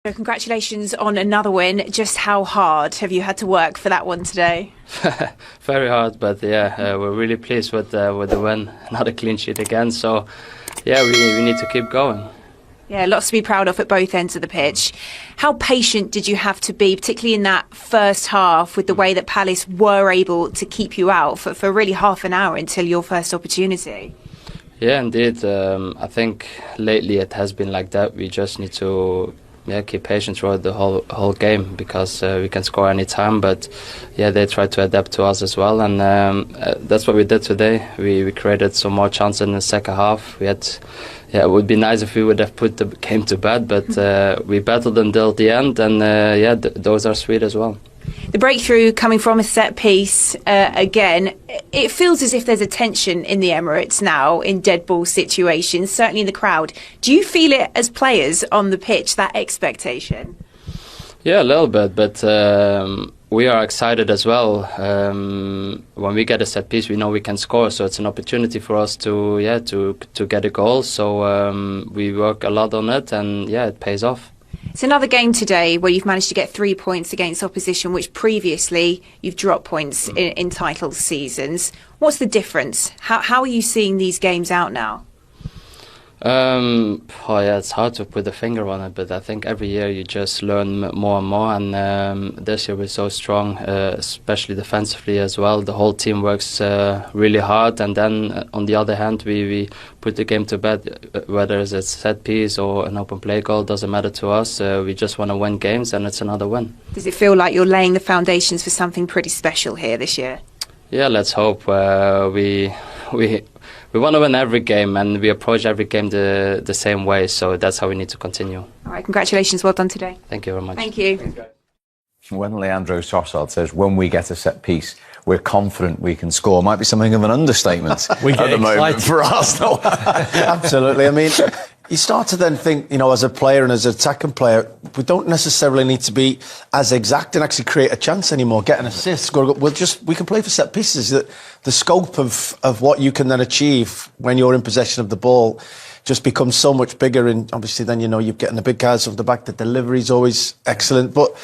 So congratulations on another win. Just how hard have you had to work for that one today? Very hard, but yeah, we're really pleased with the win. Another clean sheet again, so yeah, we need to keep going. Yeah, lots to be proud of at both ends of the pitch. How patient did you have to be, particularly in that first half, with the way that Palace were able to keep you out for really half an hour until your first opportunity? Yeah, indeed. I think lately it has been like that. We just need to keep patient throughout the whole game, because we can score any time. But yeah, they try to adapt to us as well, and that's what we did today. We created some more chances in the second half. We had, it would be nice if we would have put the game to bed, but we battled until the end, and those are sweet as well. The breakthrough coming from a set piece again. It feels as if there's a tension in the Emirates now in dead ball situations, certainly in the crowd. Do you feel it as players on the pitch, that expectation? Yeah, a little bit, but we are excited as well. When we get a set piece, we know we can score, so it's an opportunity for us to get a goal. So we work a lot on it, and yeah, it pays off. It's another game today where you've managed to get 3 points against opposition, which previously you've dropped points in title seasons. What's the difference? How are you seeing these games out now? It's hard to put a finger on it, but I think every year you just learn more and more, and this year we're so strong, especially defensively as well. The whole team works really hard, and then on the other hand we put the game to bed, whether it's a set piece or an open play goal, doesn't matter to us. We just want to win games, and it's another win. Does it feel like you're laying the foundations for something pretty special here this year? Yeah, let's hope. We want to win every game, and we approach every game the same way, so that's how we need to continue. All right, congratulations, well done today. Thank you very much. Thank you. When Leandro Trossard says, when we get a set piece, we're confident we can score, might be something of an understatement we get at the moment for Arsenal. Absolutely. I mean, you start to then think, as a player and as an attacking player, we don't necessarily need to be as exact and actually create a chance anymore, get an assist, score. We can play for set pieces. The scope of what you can then achieve when you're in possession of the ball just becomes so much bigger, and obviously then you're getting the big guys off the back. The delivery is always excellent, but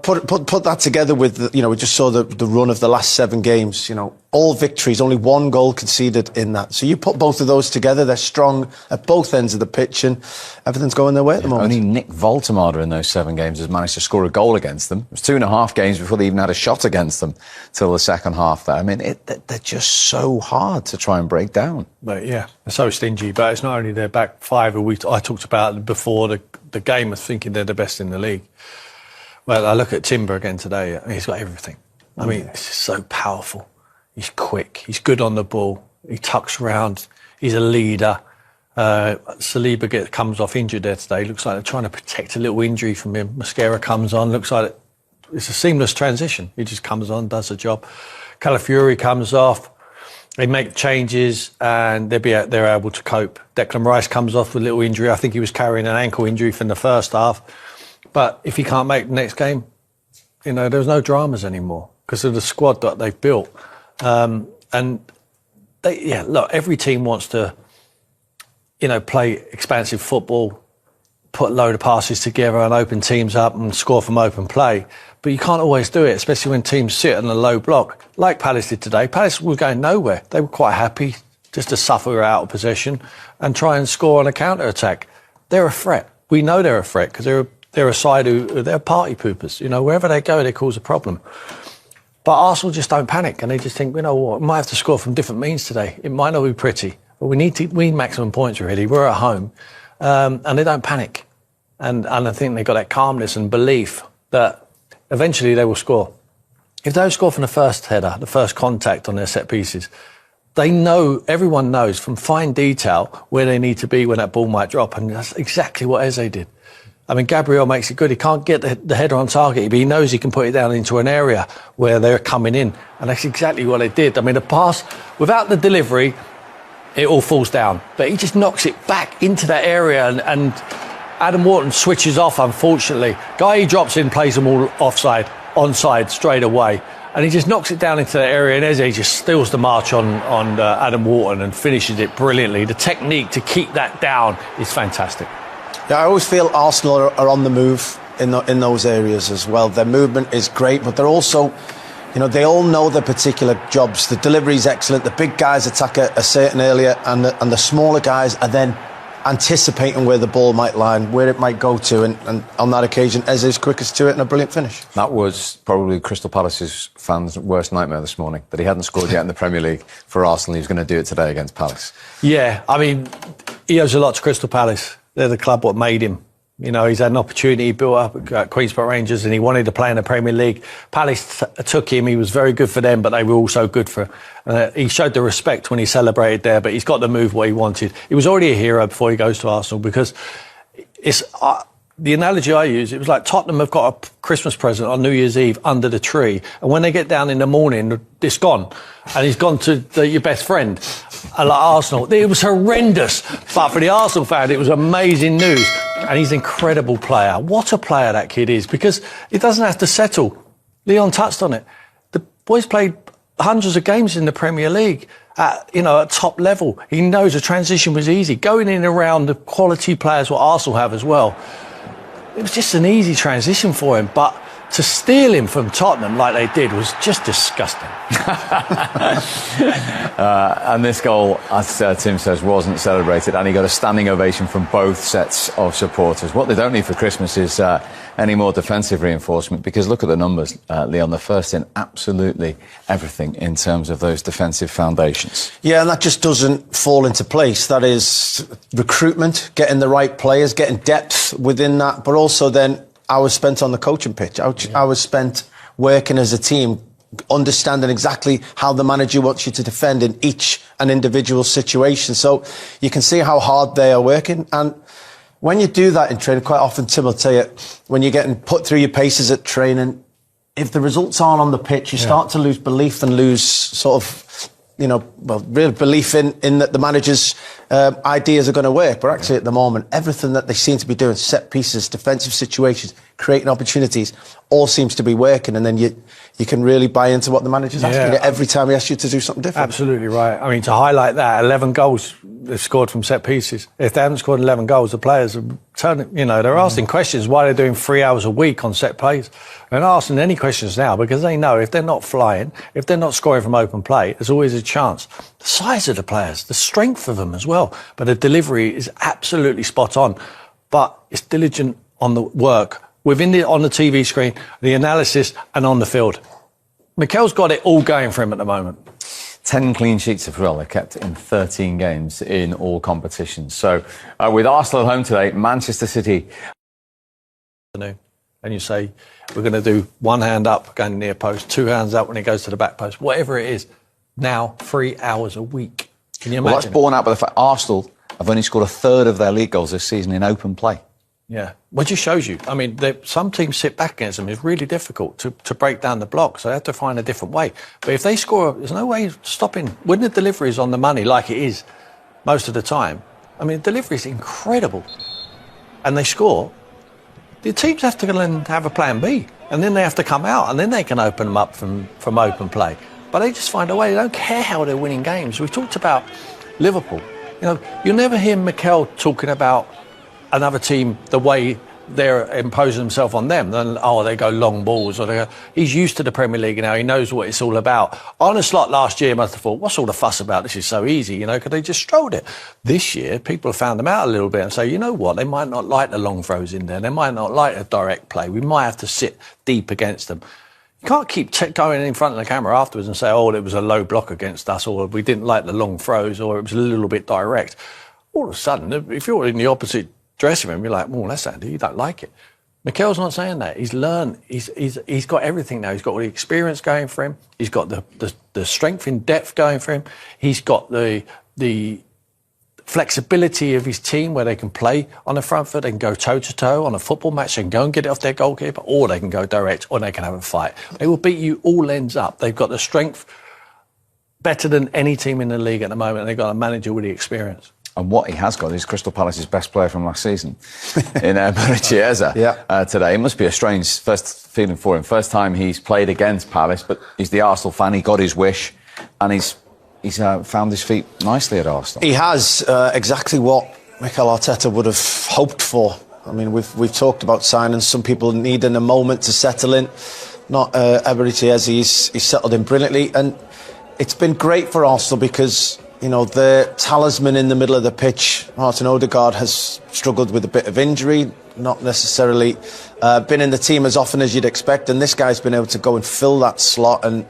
put that together with we just saw the run of the last 7 games. All victories, only 1 goal conceded in that. So you put both of those together, they're strong at both ends of the pitch, and everything's going their way at the moment. Only Nick Voltemada in those 7 games has managed to score a goal against them. It was 2.5 games before they even had a shot against them till the second half there. I mean, they're just so hard to try and break down. But yeah, they're so stingy. But it's not only their back 5 I talked about before the game of thinking they're the best in the league. Well, I look at Timber again today. He's got everything. I mean, it's just so powerful. He's quick. He's good on the ball. He tucks round. He's a leader. Saliba comes off injured there today. Looks like they're trying to protect a little injury from him. Mascara comes on. Looks like it's a seamless transition. He just comes on, does the job. Calafiori comes off. They make changes, and they're able to cope. Declan Rice comes off with a little injury. I think he was carrying an ankle injury from the first half. But if he can't make the next game, there's no dramas anymore because of the squad that they've built. Look, every team wants to, play expansive football, put a load of passes together and open teams up and score from open play. But you can't always do it, especially when teams sit on a low block, like Palace did today. Palace were going nowhere. They were quite happy just to suffer out of possession and try and score on a counter-attack. They're a threat. We know they're a threat because they're a side they're party poopers. Wherever they go, they cause a problem. But Arsenal just don't panic, and they just think, we might have to score from different means today. It might not be pretty, but we need maximum points already. We're at home, and they don't panic. And I think they've got that calmness and belief that eventually they will score. If they don't score from the first header, the first contact on their set pieces, everyone knows from fine detail where they need to be when that ball might drop, and that's exactly what Eze did. I mean, Gabriel makes it good. He can't get the header on target, but he knows he can put it down into an area where they're coming in. And that's exactly what they did. I mean, the pass, without the delivery, it all falls down. But he just knocks it back into that area, and Adam Wharton switches off, unfortunately. Guy drops in, plays them all onside straight away. And he just knocks it down into that area, and Eze just steals the march on Adam Wharton and finishes it brilliantly. The technique to keep that down is fantastic. Yeah, I always feel Arsenal are on the move in those areas as well. Their movement is great, but they're also, they all know their particular jobs. The delivery is excellent. The big guys attack a certain area, and the smaller guys are then anticipating where the ball might land, where it might go to, and on that occasion, Eze is quickest to it and a brilliant finish. That was probably Crystal Palace's fans' worst nightmare this morning, that he hadn't scored yet in the Premier League for Arsenal. He was going to do it today against Palace. Yeah, I mean, he owes a lot to Crystal Palace. They're the club what made him. He's had an opportunity, built up at Queen's Park Rangers, and he wanted to play in the Premier League. Palace took him. He was very good for them, but they were also good for... he showed the respect when he celebrated there, but he's got to move what he wanted. He was already a hero before he goes to Arsenal, because it's... the analogy I use, it was like Tottenham have got a Christmas present on New Year's Eve under the tree, and when they get down in the morning, it's gone. And he's gone to your best friend. And like Arsenal, it was horrendous. But for the Arsenal fan, it was amazing news. And he's an incredible player. What a player that kid is, because he doesn't have to settle. Leon touched on it. The boy's played hundreds of games in the Premier League at top level. He knows the transition was easy. Going in and around the quality players what Arsenal have as well. It was just an easy transition for him, but to steal him from Tottenham like they did was just disgusting. And this goal, as Tim says, wasn't celebrated, and he got a standing ovation from both sets of supporters. What they don't need for Christmas is any more defensive reinforcement, because look at the numbers, Leon. The first in absolutely everything in terms of those defensive foundations. Yeah, and that just doesn't fall into place. That is recruitment, getting the right players, getting depth within that, but also then hours spent on the coaching pitch, hours spent working as a team, understanding exactly how the manager wants you to defend in each and individual situation. So you can see how hard they are working. And when you do that in training, quite often, Tim will tell you, when you're getting put through your paces at training, if the results aren't on the pitch, you start to lose belief and lose sort of, real belief in that the manager's ideas are going to work. But actually, at the moment, everything that they seem to be doing, set pieces, defensive situations, creating opportunities, all seems to be working. And then you can really buy into what the manager's asking you every time he asks you to do something different. Absolutely right. I mean, to highlight that, 11 goals they've scored from set pieces. If they haven't scored 11 goals, the players are turning, they're asking questions why they're doing 3 hours a week on set plays. They're not asking any questions now, because they know if they're not flying, if they're not scoring from open play, there's always a chance. The size of the players, the strength of them as well. But the delivery is absolutely spot on. But it's diligent on the work, on the TV screen, the analysis, and on the field. Mikel's got it all going for him at the moment. 10 clean sheets as well. They're kept in 13 games in all competitions. So with Arsenal at home today, Manchester City. And you say, we're going to do one hand up going near post, 2 hands up when he goes to the back post, whatever it is. Now, 3 hours a week. Can you imagine? Well, that's borne out by the fact Arsenal have only scored a third of their league goals this season in open play. Yeah, well, it just shows you. I mean, some teams sit back against them. It's really difficult to break down the block, so they have to find a different way. But if they score, there's no way stopping. When the delivery is on the money, like it is most of the time, I mean, delivery is incredible, and they score, the teams have to have a plan B, and then they have to come out, and then they can open them up from open play. But they just find a way. They don't care how they're winning games. We talked about Liverpool. You'll never hear Mikel talking about another team the way they're imposing themselves on them. Then, they go long balls. He's used to the Premier League now. He knows what it's all about. Arne Slot last year must have thought, what's all the fuss about? This is so easy, because they just strolled it. This year, people have found them out a little bit and say, you know what, they might not like the long throws in there. They might not like a direct play. We might have to sit deep against them. You can't keep going in front of the camera afterwards and say, it was a low block against us, or we didn't like the long throws, or it was a little bit direct. All of a sudden, if you're in the opposite dressing room, you're like, that's Andy, you don't like it. Mikel's not saying that. He's learned. He's got everything now. He's got all the experience going for him. He's got the strength in depth going for him. He's got the flexibility of his team where they can play on the front foot. They can go toe-to-toe on a football match. They can go and get it off their goalkeeper, or they can go direct, or they can have a fight. They will beat you all ends up. They've got the strength better than any team in the league at the moment, and they've got a manager with the experience. And what he has got is Crystal Palace's best player from last season in Chiesa today. It must be a strange first feeling for him. First time he's played against Palace, but he's the Arsenal fan. He got his wish, and he's found his feet nicely at Arsenal. He has exactly what Mikel Arteta would have hoped for. I mean, we've talked about signings. Some people needing a moment to settle in. Not Eberechi, he's settled in brilliantly, and it's been great for Arsenal because, you know, the talisman in the middle of the pitch, Martin Odegaard, has struggled with a bit of injury, not necessarily been in the team as often as you'd expect, and this guy's been able to go and fill that slot, and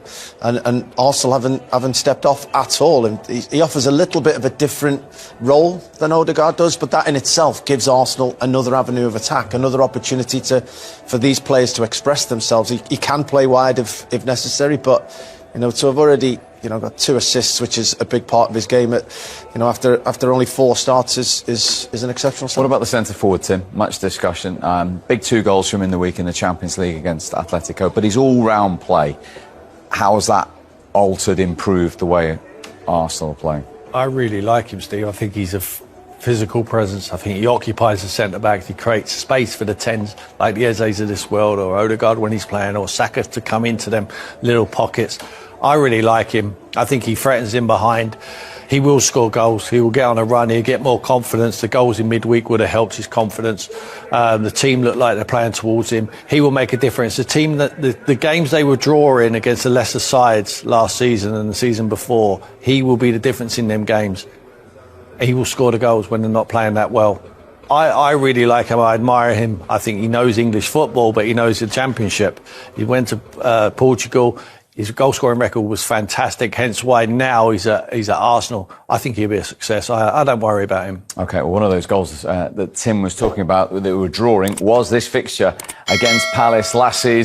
Arsenal haven't stepped off at all. And he offers a little bit of a different role than Odegaard does, but that in itself gives Arsenal another avenue of attack, another opportunity for these players to express themselves. He can play wide if necessary, but, you know, to have already, you know, got 2 assists, which is a big part of his game, after only 4 starts is an exceptional start. What about the centre forward, Tim? Much discussion. Big 2 goals from him in the week in the Champions League against Atletico, but his all-round play, how has that altered, improved the way Arsenal are playing? I really like him, Steve. I think he's a physical presence. I think he occupies the centre-backs. He creates space for the 10s, like the Ezes of this world, or Odegaard when he's playing, or Saka to come into them little pockets. I really like him. I think he threatens in behind. He will score goals. He will get on a run. He'll get more confidence. The goals in midweek would have helped his confidence. The team look like they're playing towards him. He will make a difference. The team that the games they were drawing against the lesser sides last season and the season before, he will be the difference in them games. He will score the goals when they're not playing that well. I really like him. I admire him. I think he knows English football, but he knows the Championship. He went to Portugal. His goal-scoring record was fantastic, hence why now he's at Arsenal. I think he'll be a success. I don't worry about him. OK, well, one of those goals that Tim was talking about that we were drawing was this fixture against Palace last season.